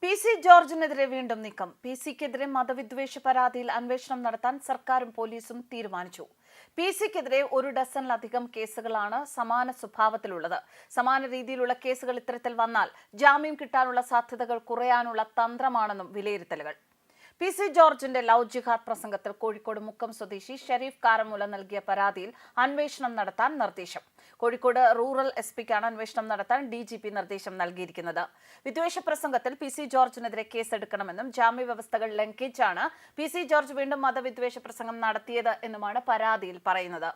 PC. ജോർജിനെതിരെ വീണ്ടും നീക്കം. പി.സിക്കെതിരെ മതവിദ്വേഷ പരാതിയിൽ അന്വേഷണം നടത്താൻ സർക്കാരും പോലീസും തീരുമാനിച്ചു. പി.സിക്കെതിരെ 1 ഡസനിലധികം കേസുകളാണ് സമാന സ്വഭാവത്തിലുള്ളത്. സമാന രീതിയിലുള്ള കേസുകൾ ഇത്തരത്തിൽ വന്നാൽ ജാമ്യം കിട്ടാനുള്ള സാധ്യതകൾ കുറയാനുള്ള തന്ത്രമാണെന്നും വിലയിരുത്തലുകൾ. പി.സി. ജോർജിന്റെ ലവ് ജിഹാദ് പ്രസംഗത്തിൽ കോഴിക്കോട് മുക്കം സ്വദേശി ഷെരീഫ് കാരമൂല നൽകിയ പരാതിയിൽ അന്വേഷണം നടത്താൻ നിർദ്ദേശം. കോഴിക്കോട് റൂറൽ എസ്.പിക്കാണ് അന്വേഷണം നടത്താൻ DGP നിർദ്ദേശം നൽകിയിരിക്കുന്നത്. വിദ്വേഷ പ്രസംഗത്തിൽ പി.സി. ജോർജിനെതിരെ കേസെടുക്കണമെന്നും ജാമ്യവ്യവസ്ഥകൾ ലംഘിച്ചാണ് പി.സി. ജോർജ് വീണ്ടും മതവിദ്വേഷ പ്രസംഗം നടത്തിയത് എന്നുമാണ് പരാതിയിൽ പറയുന്നത്.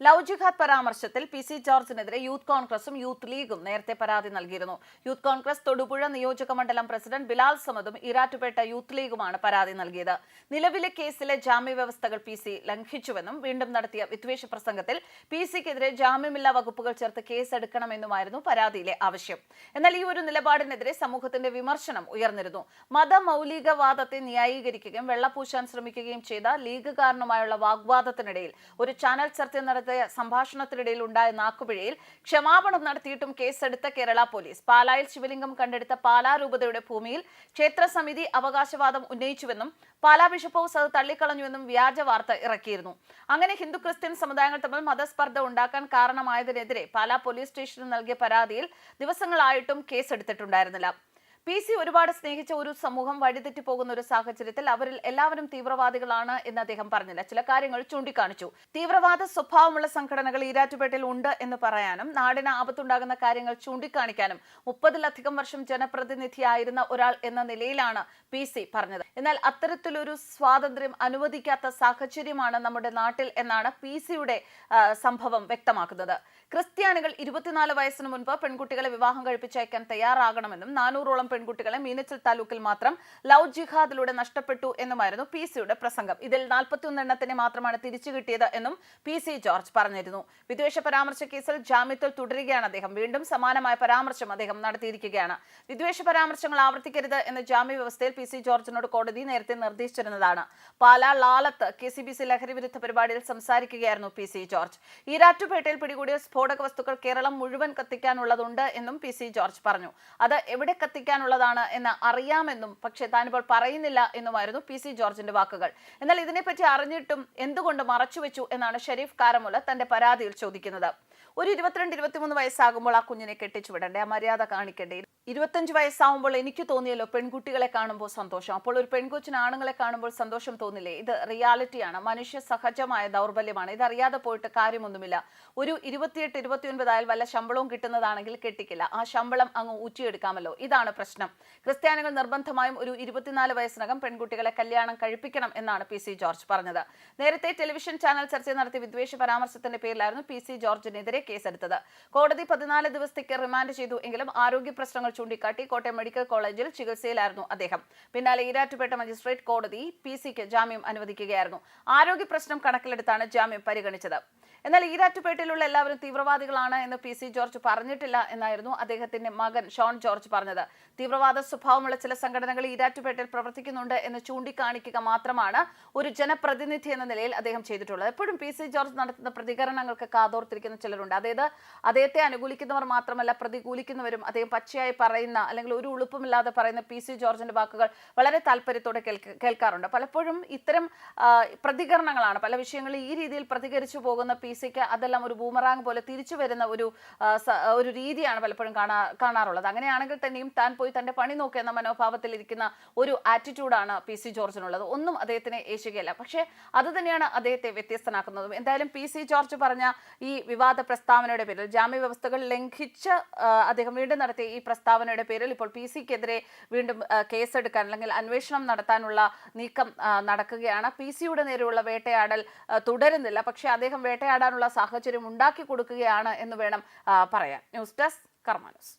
ലവ് ജിഹാദ് പരാമർശത്തിൽ പി.സി. ജോർജിനെതിരെ യൂത്ത് കോൺഗ്രസും യൂത്ത് ലീഗും നേരത്തെ പരാതി നൽകിയിരുന്നു. യൂത്ത് കോൺഗ്രസ് തൊടുപുഴ നിയോജക മണ്ഡലം പ്രസിഡന്റ് ബിലാൽ സമദും ഈരാറ്റുപേട്ട യൂത്ത് ലീഗുമാണ് പരാതി നൽകിയത്. നിലവിലെ കേസിലെ ജാമ്യവ്യവസ്ഥകൾ പി.സി. ലംഘിച്ചുവെന്നും വീണ്ടും നടത്തിയ വിദ്വേഷ പ്രസംഗത്തിൽ പി.സിക്കെതിരെ ജാമ്യമില്ലാ വകുപ്പുകൾ ചേർത്ത് കേസെടുക്കണമെന്നുമായിരുന്നു പരാതിയിലെ ആവശ്യം. എന്നാൽ ഈ ഒരു നിലപാടിനെതിരെ സമൂഹത്തിന്റെ വിമർശനം ഉയർന്നിരുന്നു. മതമൗലികവാദത്തെ ന്യായീകരിക്കുകയും വെള്ളപൂശാൻ ശ്രമിക്കുകയും ചെയ്ത ലീഗുകാരനുമായുള്ള വാഗ്വാദത്തിനിടയിൽ ഒരു ചാനൽ ചർച്ച നടത്തിയ സംഭാഷണത്തിനിടയിൽ ഉണ്ടായ നാക്കുപിഴയിൽ ക്ഷമാപണം നടത്തിയിട്ടും കേസെടുത്ത കേരള പോലീസ് പാലായിൽ ശിവലിംഗം കണ്ടെടുത്ത പാലാ രൂപതയുടെ ഭൂമിയിൽ ക്ഷേത്ര സമിതി അവകാശവാദം ഉന്നയിച്ചുവെന്നും പാലാ ബിഷപ്പ് ഹൌസ് അത് തള്ളിക്കളഞ്ഞുവെന്നും വ്യാജ വാർത്ത ഇറക്കിയിരുന്നു. അങ്ങനെ ഹിന്ദു ക്രിസ്ത്യൻ സമുദായങ്ങൾ തമ്മിൽ മതസ്പർദ്ധ ഉണ്ടാക്കാൻ കാരണമായതിനെതിരെ പാലാ പോലീസ് സ്റ്റേഷനിൽ നൽകിയ പരാതിയിൽ ദിവസങ്ങളായിട്ടും കേസെടുത്തിട്ടുണ്ടായിരുന്നില്ല. പി.സി. ഒരുപാട് സ്നേഹിച്ച ഒരു സമൂഹം വഴിതെറ്റി പോകുന്ന ഒരു സാഹചര്യത്തിൽ അവരിൽ എല്ലാവരും തീവ്രവാദികളാണ് എന്ന് അദ്ദേഹം പറഞ്ഞില്ല. ചില കാര്യങ്ങൾ ചൂണ്ടിക്കാണിച്ചു. തീവ്രവാദ സ്വഭാവമുള്ള സംഘടനകൾ ഈരാറ്റുപേട്ടയിൽ ഉണ്ട് എന്ന് പറയാനും നാടിന് ആപത്തുണ്ടാകുന്ന കാര്യങ്ങൾ ചൂണ്ടിക്കാണിക്കാനും 30-ലധികം വർഷം ജനപ്രതിനിധിയായിരുന്ന ഒരാൾ എന്ന നിലയിലാണ് പി.സി. പറഞ്ഞത്. എന്നാൽ അത്തരത്തിലൊരു സ്വാതന്ത്ര്യം അനുവദിക്കാത്ത സാഹചര്യമാണ് നമ്മുടെ നാട്ടിൽ എന്നാണ് പി.സിയുടെ സംഭവം വ്യക്തമാക്കുന്നത്. ക്രിസ്ത്യാനികൾ 24 വയസ്സിന് മുൻപ് പെൺകുട്ടികളെ വിവാഹം കഴിപ്പിച്ചയക്കാൻ തയ്യാറാകണമെന്നും 400ഓളം പെൺകുട്ടികളെ മീനച്ചിൽ താലൂക്കിൽ മാത്രം ലവ് ജിഹാദിലൂടെ നഷ്ടപ്പെട്ടു എന്നുമായിരുന്നു പി.സിയുടെ പ്രസംഗം. ഇതിൽ 41 എണ്ണത്തിനെ മാത്രമാണ് തിരിച്ചു കിട്ടിയത് എന്നും പി.സി. ജോർജ് പറഞ്ഞിരുന്നു. വിദ്വേഷ പരാമർശ കേസിൽ ജാമ്യത്തിൽ തുടരുകയാണ് അദ്ദേഹം. വീണ്ടും സമാനമായ പരാമർശം അദ്ദേഹം നടത്തിയിരിക്കുകയാണ്. വിദ്വേഷ പരാമർശങ്ങൾ ആവർത്തിക്കരുത് എന്ന ജാമ്യ വ്യവസ്ഥയിൽ പി.സി. ജോർജിനോട് കോടതി നേരത്തെ നിർദ്ദേശിച്ചിരുന്നതാണ്. പാലാ ലാലത്ത് KCBC ലഹരി വിരുദ്ധ പരിപാടിയിൽ സംസാരിക്കുകയായിരുന്നു പി.സി. ജോർജ്. ഈരാറ്റുപേട്ടയിൽ പിടികൂടിയ സ്ഫോടക വസ്തുക്കൾ കേരളം മുഴുവൻ കത്തിക്കാനുള്ളതുണ്ട് എന്നും പി.സി. ജോർജ് പറഞ്ഞു. അത് എവിടെ കത്തിക്കാനുള്ളതാണ് എന്ന് അറിയാമെന്നും പക്ഷേ താനിപ്പോൾ പറയുന്നില്ല എന്നുമായിരുന്നു പി.സി. ജോർജിന്റെ വാക്കുകൾ. എന്നാൽ ഇതിനെപ്പറ്റി അറിഞ്ഞിട്ടും എന്തുകൊണ്ട് മറച്ചുവെച്ചു എന്നാണ് ഷെരീഫ് കാരമൂല തന്റെ പരാതിയിൽ ചോദിക്കുന്നത്. ഒരു 22-23 വയസ്സാകുമ്പോൾ ആ കുഞ്ഞിനെ കെട്ടിച്ചു വിടണ്ടേ? ആ മര്യാദ കാണിക്കണ്ടേ? 25 വയസ്സാവുമ്പോൾ എനിക്ക് തോന്നിയല്ലോ പെൺകുട്ടികളെ കാണുമ്പോൾ സന്തോഷം. അപ്പോൾ ഒരു പെൺകൊച്ചിന് ആണുങ്ങളെ കാണുമ്പോൾ സന്തോഷം തോന്നില്ലേ? ഇത് റിയാലിറ്റിയാണ്, മനുഷ്യ സഹജമായ ദൗർബല്യമാണ്. ഇതറിയാതെ പോയിട്ട് കാര്യമൊന്നുമില്ല. ഒരു 28-29 ആയാൽ വല്ല ശമ്പളവും കിട്ടുന്നതാണെങ്കിൽ കെട്ടിക്കില്ല. ആ ശമ്പളം അങ്ങ് ഊറ്റിയെടുക്കാമല്ലോ. ഇതാണ് പ്രശ്നം. ക്രിസ്ത്യാനികൾ നിർബന്ധമായും ഒരു 24 വയസ്സിനകം പെൺകുട്ടികളെ കല്യാണം കഴിപ്പിക്കണം എന്നാണ് പി.സി. ജോർജ് പറഞ്ഞത്. നേരത്തെ ടെലിവിഷൻ ചാനൽ ചർച്ച നടത്തിയ വിദ്വേഷ പരാമർശത്തിന്റെ പേരിലായിരുന്നു പി.സി. ജോർജിനെതിരെ കേസെടുത്തത്. കോടതി 14 ദിവസത്തേക്ക് റിമാൻഡ് ചെയ്തു എങ്കിലും ആരോഗ്യ പ്രശ്നങ്ങൾ ചൂണ്ടിക്കാട്ടി കോട്ടയം മെഡിക്കൽ കോളേജിൽ ചികിത്സയിലായിരുന്നു അദ്ദേഹം. പിന്നാലെ ഈരാറ്റുപേട്ട മജിസ്ട്രേറ്റ് കോടതി പി.സിക്ക് ജാമ്യം അനുവദിക്കുകയായിരുന്നു. ആരോഗ്യ പ്രശ്നം കണക്കിലെടുത്താണ് ജാമ്യം പരിഗണിച്ചത്. എന്നാൽ ഈരാറ്റുപേട്ടയിലുള്ള എല്ലാവരും തീവ്രവാദികളാണ് എന്ന് പി.സി. ജോർജ് പറഞ്ഞിട്ടില്ല എന്നായിരുന്നു അദ്ദേഹത്തിന്റെ മകൻ ഷോൺ ജോർജ് പറഞ്ഞത്. തീവ്രവാദ സ്വഭാവമുള്ള ചില സംഘടനകൾ ഈരാറ്റുപേട്ടയിൽ പ്രവർത്തിക്കുന്നുണ്ട് എന്ന് ചൂണ്ടിക്കാണിക്കുക മാത്രമാണ് ഒരു ജനപ്രതിനിധി എന്ന നിലയിൽ അദ്ദേഹം ചെയ്തിട്ടുള്ളത്. എപ്പോഴും പി.സി. ജോർജ് നടത്തുന്ന പ്രതികരണങ്ങൾക്ക് കാതോർത്തിരിക്കുന്ന ചിലരുണ്ട്. അതായത് അദ്ദേഹത്തെ അനുകൂലിക്കുന്നവർ മാത്രമല്ല പ്രതികൂലിക്കുന്നവരും അദ്ദേഹം പച്ചയായി പറയുന്ന അല്ലെങ്കിൽ ഒരു ഉളുപ്പുമില്ലാതെ പറയുന്ന പി.സി. ജോർജിന്റെ വാക്കുകൾ വളരെ താല്പര്യത്തോടെ കേൾക്കാറുണ്ട്. പലപ്പോഴും ഇത്തരം പ്രതികരണങ്ങളാണ് പല വിഷയങ്ങളിൽ ഈ രീതിയിൽ പ്രതികരിച്ചു പോകുന്ന പി.സിക്ക് അതെല്ലാം ഒരു ബൂമറാങ് പോലെ തിരിച്ചു വരുന്ന ഒരു രീതിയാണ് പലപ്പോഴും കാണാറുള്ളത്. അങ്ങനെയാണെങ്കിൽ തന്നെയും താൻ പോയി തന്റെ പണി നോക്കുന്ന മനോഭാവത്തിലിരിക്കുന്ന ഒരു ആറ്റിറ്റ്യൂഡാണ് പി.സി. ജോർജിനുള്ളത്. ഒന്നും അദ്ദേഹത്തിന് ഏശുകയല്ല. പക്ഷേ അത് തന്നെയാണ് അദ്ദേഹത്തെ വ്യത്യസ്തനാക്കുന്നതും. എന്തായാലും പി.സി. ജോർജ് പറഞ്ഞ ഈ വിവാദ പ്രസ്താവനയുടെ പേരിൽ ജാമ്യ വ്യവസ്ഥകൾ ലംഘിച്ച് അദ്ദേഹം വീണ്ടും നടത്തിയ ഈ പ്രസ്താവനയുടെ പേരിൽ ഇപ്പോൾ പി.സിക്കെതിരെ വീണ്ടും കേസെടുക്കാൻ അല്ലെങ്കിൽ അന്വേഷണം നടത്താനുള്ള നീക്കം നടക്കുകയാണ്. പി.സിയുടെ നേരെയുള്ള വേട്ടയാടൽ തുടരുന്നില്ല. പക്ഷേ അദ്ദേഹം വേട്ടയാടാനുള്ള സാഹചര്യം ഉണ്ടാക്കി കൊടുക്കുകയാണ് എന്ന് വേണം പറയാൻ. ന്യൂസ് ഡെസ്ക് കർമ്മ ന്യൂസ്.